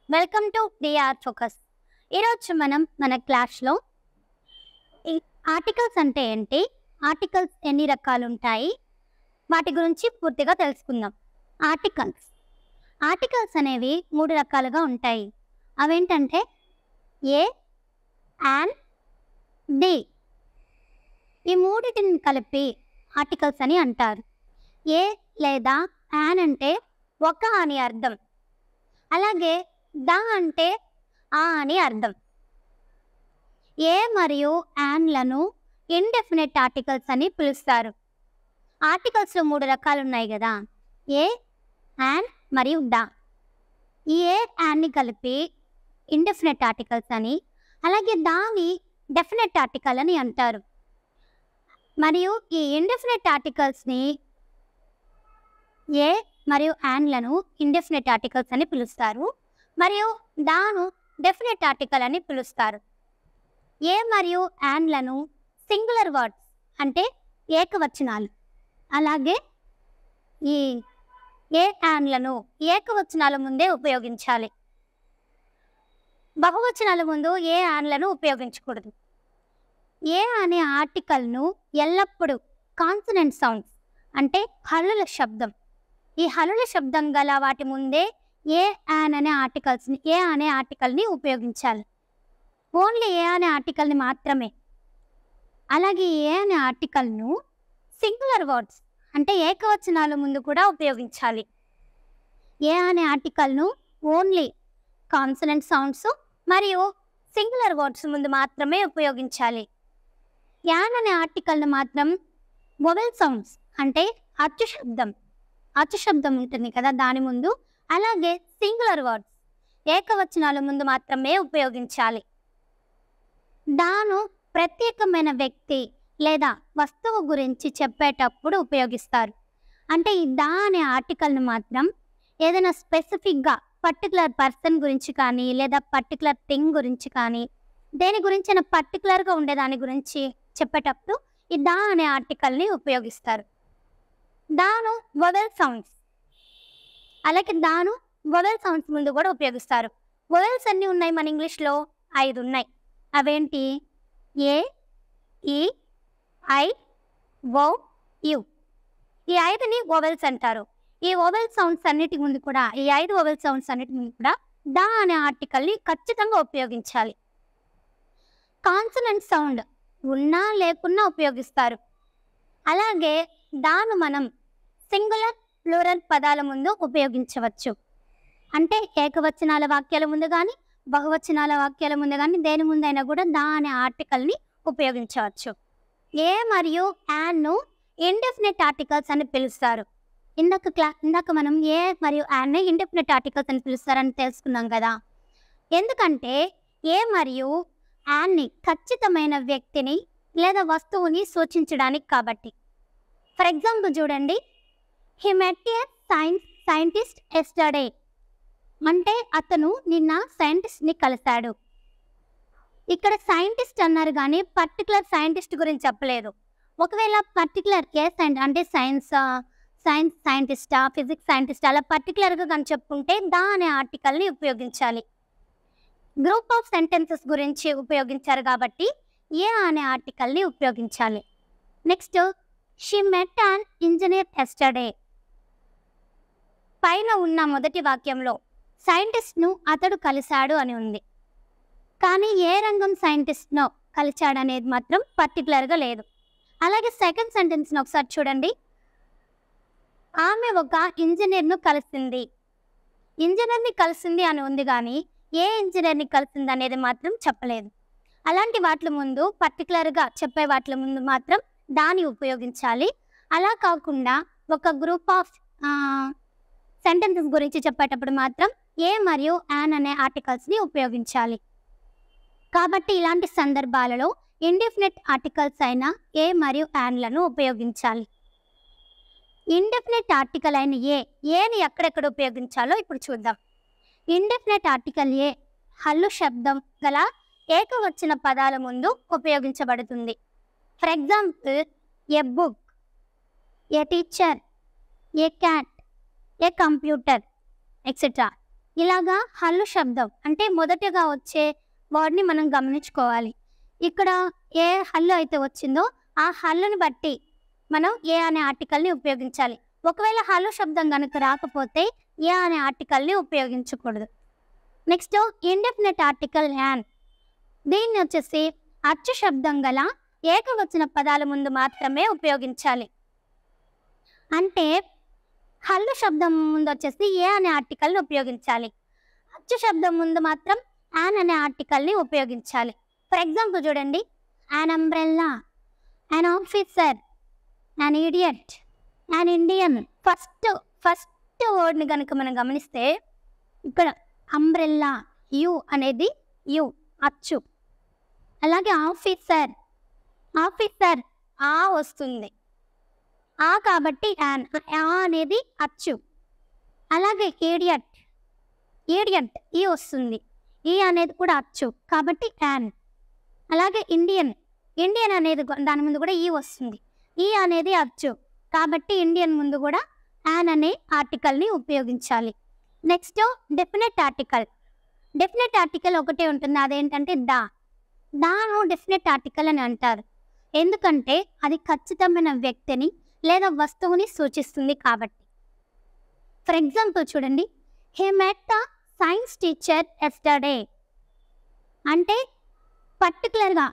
Welcome to DR focus. ఈరోజు మనం మన క్లాస్లో ఈ ఆర్టికల్స్ అంటే ఏంటి, ఆర్టికల్స్ ఎన్ని రకాలు ఉంటాయి, వాటి గురించి పూర్తిగా తెలుసుకుందాం. ఆర్టికల్స్ ఆర్టికల్స్ అనేవి మూడు రకాలుగా ఉంటాయి. అవేంటంటే ఏ, యాన్, డి. ఈ మూడిటిని కలిపి ఆర్టికల్స్ అని అంటారు. ఏ లేదా యాన్ అంటే ఒక అని అర్థం, అలాగే ద అంటే ఆ అని అర్థం. ఏ మరియు యాన్లను ఇండెఫినెట్ ఆర్టికల్స్ అని పిలుస్తారు. ఆర్టికల్స్లో మూడు రకాలు ఉన్నాయి కదా, ఏ, యాన్ మరియు ద. ఈ ఏ యాన్ని కలిపి ఇండెఫినెట్ ఆర్టికల్స్ అని, అలాగే దాని డెఫినెట్ ఆర్టికల్ అని అంటారు. మరియు ఈ ఇండెఫినెట్ ఆర్టికల్స్ని ఏ మరియు యాన్లను ఇండెఫినెట్ ఆర్టికల్స్ అని పిలుస్తారు, మరియు దాను డెఫినెట్ ఆర్టికల్ అని పిలుస్తారు. ఏ మరియు యాన్లను సింగులర్ వర్డ్స్ అంటే ఏకవచనాలు, అలాగే ఈ ఏ యాన్లను ఏకవచనాల ముందే ఉపయోగించాలి. బహువచనాల ముందు ఏ యాన్లను ఉపయోగించకూడదు. ఏ అనే ఆర్టికల్ను ఎల్లప్పుడూ కాన్సనెంట్ సౌండ్స్ అంటే హల్లుల శబ్దం, ఈ హల్లుల శబ్దం గల వాటి ముందే ఏ యాన్ అనే ఆర్టికల్ని ఉపయోగించాలి. ఓన్లీ ఏ అనే ఆర్టికల్ని మాత్రమే. అలాగే ఏ అనే ఆర్టికల్ను సింగులర్ వర్డ్స్ అంటే ఏకవచనాల ముందు కూడా ఉపయోగించాలి. ఏ అనే ఆర్టికల్ను ఓన్లీ కాన్సనెంట్ సౌండ్స్ మరియు సింగులర్ వర్డ్స్ ముందు మాత్రమే ఉపయోగించాలి. యాన్ అనే ఆర్టికల్ను మాత్రం వొవెల్ సౌండ్స్ అంటే అచ్చు శబ్దం ఉంటుంది కదా దాని ముందు, అలాగే సింగులర్ వర్డ్స్ ఏకవచనాల ముందు మాత్రమే ఉపయోగించాలి. దాను ప్రత్యేకమైన వ్యక్తి లేదా వస్తువు గురించి చెప్పేటప్పుడు ఉపయోగిస్తారు. అంటే ఈ దా అనే ఆర్టికల్ను మాత్రం ఏదైనా స్పెసిఫిక్గా పర్టికులర్ పర్సన్ గురించి కానీ, లేదా పర్టికులర్ థింగ్ గురించి కానీ, దేని గురించి అయినా పర్టికులర్గా ఉండేదాని గురించి చెప్పేటప్పుడు ఈ దా అనే ఆర్టికల్ని ఉపయోగిస్తారు. దాను వొవెల్ సౌండ్స్, అలాగే దాను వొవెల్ సౌండ్స్ ముందు కూడా ఉపయోగిస్తారు. వొవెల్స్ ఎన్ని ఉన్నాయి మన ఇంగ్లీష్లో? 5 ఉన్నాయి. అవేంటి? ఏ, ఈ, ఐ, ఓ, యు. ఈ 5ని వొవెల్స్ అంటారు. ఈ వొవెల్ సౌండ్స్ అన్నిటి ముందు కూడా, ఈ 5 వొవెల్ సౌండ్స్ అన్నిటి ముందు కూడా దా అనే ఆర్టికల్ని ఖచ్చితంగా ఉపయోగించాలి. కాన్సనెంట్ సౌండ్ ఉన్నా లేకున్నా ఉపయోగిస్తారు. అలాగే దాను మనం సింగులర్ ప్లూరల్ పదాల ముందు ఉపయోగించవచ్చు. అంటే ఏకవచనాల వాక్యాల ముందు కానీ, బహువచనాల వాక్యాల ముందు కానీ, దేని ముందైనా కూడా దా అనే ఆర్టికల్ని ఉపయోగించవచ్చు. ఏ మరియు యాన్ను ఇండెఫినెట్ ఆర్టికల్స్ అని పిలుస్తారు. ఇందాక మనం ఏ మరియు యాన్ని ఇండెఫినెట్ ఆర్టికల్స్ అని పిలుస్తారని తెలుసుకున్నాం కదా. ఎందుకంటే ఏ మరియు యాన్ని ఖచ్చితమైన వ్యక్తిని లేదా వస్తువుని సూచించడానికి కాబట్టి. ఫర్ ఎగ్జాంపుల్ చూడండి, he met A scientist yesterday అంటే అతను నిన్న సైంటిస్ట్ని కలిశాడు. ఇక్కడ సైంటిస్ట్ అన్నారు కానీ పర్టికులర్ సైంటిస్ట్ గురించి చెప్పలేదు. ఒకవేళ పర్టికులర్ అంటే సైన్స్ సైంటిస్టా, ఫిజిక్స్ సైంటిస్టా అలా పర్టికులర్గా కానీ చెప్పుకుంటే దా అనే ఆర్టికల్ని ఉపయోగించాలి. గ్రూప్ ఆఫ్ సెంటెన్సెస్ గురించి ఉపయోగించారు కాబట్టి ఏ అనే ఆర్టికల్ని ఉపయోగించాలి. Next, she met an engineer yesterday. పైన ఉన్న మొదటి వాక్యంలో సైంటిస్ట్ను అతడు కలిశాడు అని ఉంది, కానీ ఏ రంగం సైంటిస్ట్ను కలిశాడు అనేది మాత్రం పర్టికులర్గా లేదు. అలాగే సెకండ్ సెంటెన్స్ను ఒకసారి చూడండి, ఆమె ఒక ఇంజనీర్ను కలిసింది. ఇంజనీర్ని కలిసింది అని ఉంది కానీ ఏ ఇంజనీర్ని కలిసింది అనేది మాత్రం చెప్పలేదు. అలాంటి వాటి ముందు పర్టికులర్గా చెప్పే వాటి ముందు మాత్రం దాన్ని ఉపయోగించాలి. అలా కాకుండా ఒక గ్రూప్ ఆఫ్ సెంటెన్సెస్ గురించి చెప్పేటప్పుడు మాత్రం ఏ మరియు యాన్ అనే ఆర్టికల్స్ని ఉపయోగించాలి. కాబట్టి ఇలాంటి సందర్భాలలో ఇండెఫినెట్ ఆర్టికల్స్ అయిన ఏ మరియు యాన్లను ఉపయోగించాలి. ఇండెఫినెట్ ఆర్టికల్ అయిన ఏని ఎక్కడెక్కడ ఉపయోగించాలో ఇప్పుడు చూద్దాం. ఇండెఫినెట్ ఆర్టికల్ ఏ హల్లు శబ్దం గల ఏకవచన పదాల ముందు ఉపయోగించబడుతుంది. For example, A book, A teacher, A cat, A computer etcetera. ఇలాగా హల్లు శబ్దం అంటే మొదటగా వచ్చే వర్డ్ని మనం గమనించుకోవాలి. ఇక్కడ ఏ హల్లు అయితే వచ్చిందో ఆ హల్లుని బట్టి మనం ఏ అనే ఆర్టికల్ని ఉపయోగించాలి. ఒకవేళ హల్లు శబ్దం కనుక రాకపోతే ఏ అనే ఆర్టికల్ని ఉపయోగించకూడదు. Next indefinite article an. దీన్ని వచ్చేసి అచ్చు శబ్దం గల ఏకవచన పదాల ముందు మాత్రమే ఉపయోగించాలి. అంటే హల్లు శబ్దం ముందు వచ్చేసి ఏ అనే ఆర్టికల్ని ఉపయోగించాలి. అచ్చు శబ్దం ముందు మాత్రం యాన్ అనే ఆర్టికల్ని ఉపయోగించాలి. ఫర్ ఎగ్జాంపుల్ చూడండి, an umbrella, an officer, an idiot, an Indian. First వర్డ్ని కనుక మనం గమనిస్తే ఇక్కడ అంబ్రెల్లా యు అనేది యు అచ్చు. అలాగే ఆఫీసర్ ఆ వస్తుంది, ఆ కాబట్టి యాన్, ఆ అనేది అచ్చు. అలాగే ఈడియట్ ఈ వస్తుంది, ఈ అనేది కూడా అచ్చు కాబట్టి యాన్. అలాగే ఇండియన్ అనేది దాని ముందు కూడా ఈ వస్తుంది, ఈ అనేది అచ్చు కాబట్టి ఇండియన్ ముందు కూడా యాన్ అనే ఆర్టికల్ని ఉపయోగించాలి. నెక్స్ట్ డెఫినెట్ ఆర్టికల్ ఒకటే ఉంటుంది, అదేంటంటే దాను డెఫినెట్ ఆర్టికల్ అని అంటారు. ఎందుకంటే అది ఖచ్చితమైన వ్యక్తిని లేదా వస్తువుని సూచిస్తుంది కాబట్టి. ఫర్ ఎగ్జాంపుల్ చూడండి, he met the science teacher yesterday. అంటే పర్టికులర్గా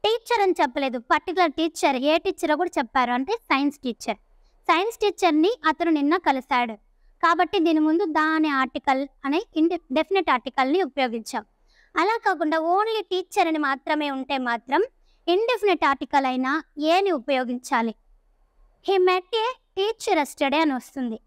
టీచర్ అని చెప్పలేదు, పర్టికులర్ టీచర్, ఏ టీచరో కూడా చెప్పారు, అంటే సైన్స్ టీచర్ని అతను నిన్న కలిశాడు కాబట్టి దీని ముందు దా అనే ఆర్టికల్ అనే డెఫినెట్ ఆర్టికల్ని ఉపయోగించాం. అలా కాకుండా ఓన్లీ టీచర్ అని మాత్రమే ఉంటే మాత్రం ఇండెఫినెట్ ఆర్టికల్ అయినా ఏని ఉపయోగించాలి. He met a teacher yesterday అని వస్తుంది.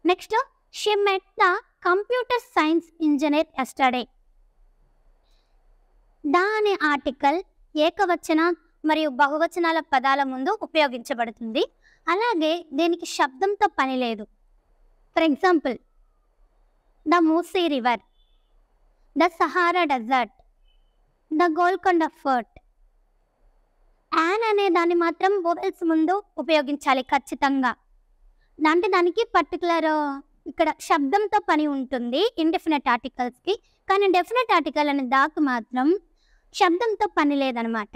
Next she met the computer science engineer yesterday. The అనే ఆర్టికల్ ఏకవచన మరియు బహువచనాల పదాల ముందు ఉపయోగించబడుతుంది. అలాగే దీనికి శబ్దంతో పని లేదు. For example, the Musi river, the Sahara desert, the Golconda fort. An అనే దాన్ని మాత్రం వోవెల్స్ ముందు ఉపయోగించాలి ఖచ్చితంగా. అంటే దానికి పర్టికులర్ ఇక్కడ శబ్దంతో పని ఉంటుంది ఇండెఫినెట్ ఆర్టికల్స్కి. కానీ డెఫినెట్ ఆర్టికల్ అనే దాకు మాత్రం శబ్దంతో పని లేదనమాట.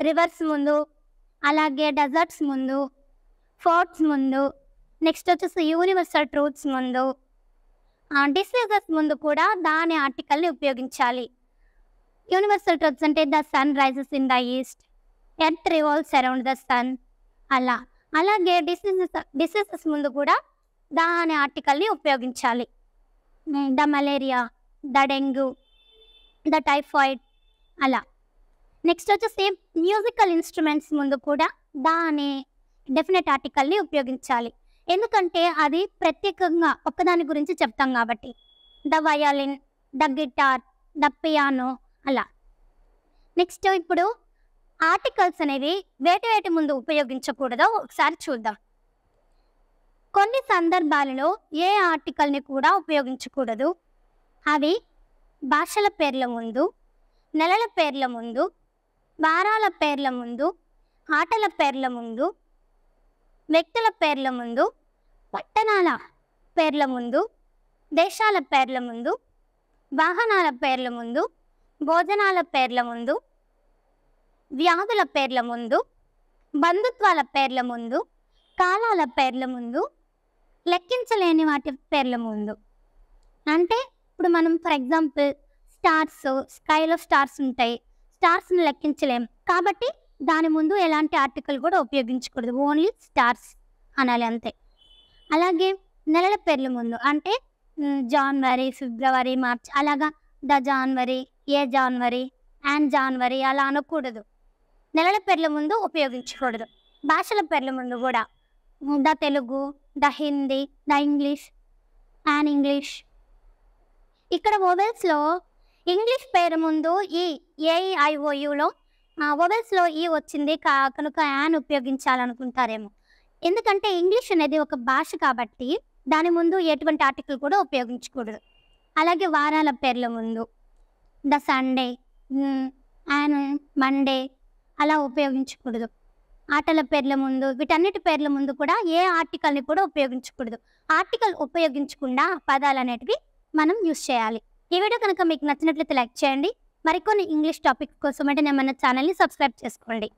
రివర్స్ ముందు, అలాగే డెజర్ట్స్ ముందు, ఫోర్ట్స్ ముందు, నెక్స్ట్ వచ్చేసి యూనివర్సల్ ట్రూత్స్ ముందు, డిసీజెస్ ముందు కూడా దాని ఆర్టికల్ని ఉపయోగించాలి. యూనివర్సల్ ట్రూత్స్ అంటే the sun rises in the east, earth revolves around the sun, అలాగే డిసీజెస్ ముందు కూడా ద అనే ఆర్టికల్ని ఉపయోగించాలి. The malaria, the dengue, the typhoid అలా. నెక్స్ట్ వచ్చేసి మ్యూజికల్ ఇన్స్ట్రుమెంట్స్ ముందు కూడా ద అనే డెఫినెట్ ఆర్టికల్ని ఉపయోగించాలి. ఎందుకంటే అది ప్రత్యేకంగా ఒక్కదాని గురించి చెప్తాం కాబట్టి. The violin, the guitar, the piano అలా. నెక్స్ట్ ఇప్పుడు ఆర్టికల్స్ అనేవి వేటి ముందు ఉపయోగించకూడదో ఒకసారి చూద్దాం. కొన్ని సందర్భాలలో ఏ ఆర్టికల్ని కూడా ఉపయోగించకూడదు. అవి భాషల పేర్ల ముందు, నెలల పేర్ల ముందు, వారాల పేర్ల ముందు, ఆటల పేర్ల ముందు, వ్యక్తుల పేర్ల ముందు, పట్టణాల పేర్ల ముందు, దేశాల పేర్ల ముందు, వాహనాల పేర్ల ముందు, భోజనాల పేర్ల ముందు, వ్యాధుల పేర్ల ముందు, బంధుత్వాల పేర్ల ముందు, కాలాల పేర్ల ముందు, లెక్కించలేని వాటి పేర్ల ముందు. అంటే ఇప్పుడు మనం ఫర్ ఎగ్జాంపుల్ స్కైలో స్టార్స్ ఉంటాయి, స్టార్స్ని లెక్కించలేం కాబట్టి దాని ముందు ఎలాంటి ఆర్టికల్ కూడా ఉపయోగించకూడదు, ఓన్లీ స్టార్స్ అనాలి అంతే. అలాగే నెలల పేర్ల ముందు అంటే జనవరి, ఫిబ్రవరి, మార్చ్ అలాగా the January, a January, and January అలా అనకూడదు. నెలల పేర్ల ముందు ఉపయోగించకూడదు. భాషల పేర్ల ముందు కూడా the Telugu, the Hindi, the English, and English. ఇక్కడ వొవెల్స్లో ఇంగ్లీష్ పేరు ముందు ఈ ఏఐఓయులో వొవెల్స్లో ఈ వచ్చింది కనుక యాన్ ఉపయోగించాలనుకుంటారేమో. ఎందుకంటే ఇంగ్లీష్ అనేది ఒక భాష కాబట్టి దాని ముందు ఎటువంటి ఆర్టికల్ కూడా ఉపయోగించకూడదు. అలాగే వారాల పేర్ల ముందు ద సండే అండ్ మండే అలా ఉపయోగించకూడదు. ఆటల పేర్ల ముందు వీటన్నిటి పేర్ల ముందు కూడా ఏ ఆర్టికల్ని కూడా ఉపయోగించకూడదు. ఆర్టికల్ ఉపయోగించకుండా పదాలు అనేటివి మనం యూజ్ చేయాలి. ఈ వీడియో కనుక మీకు నచ్చినట్లయితే లైక్ చేయండి. మరికొన్ని ఇంగ్లీష్ టాపిక్స్ కోసం అంటే మన ఛానల్ని సబ్స్క్రైబ్ చేసుకోండి.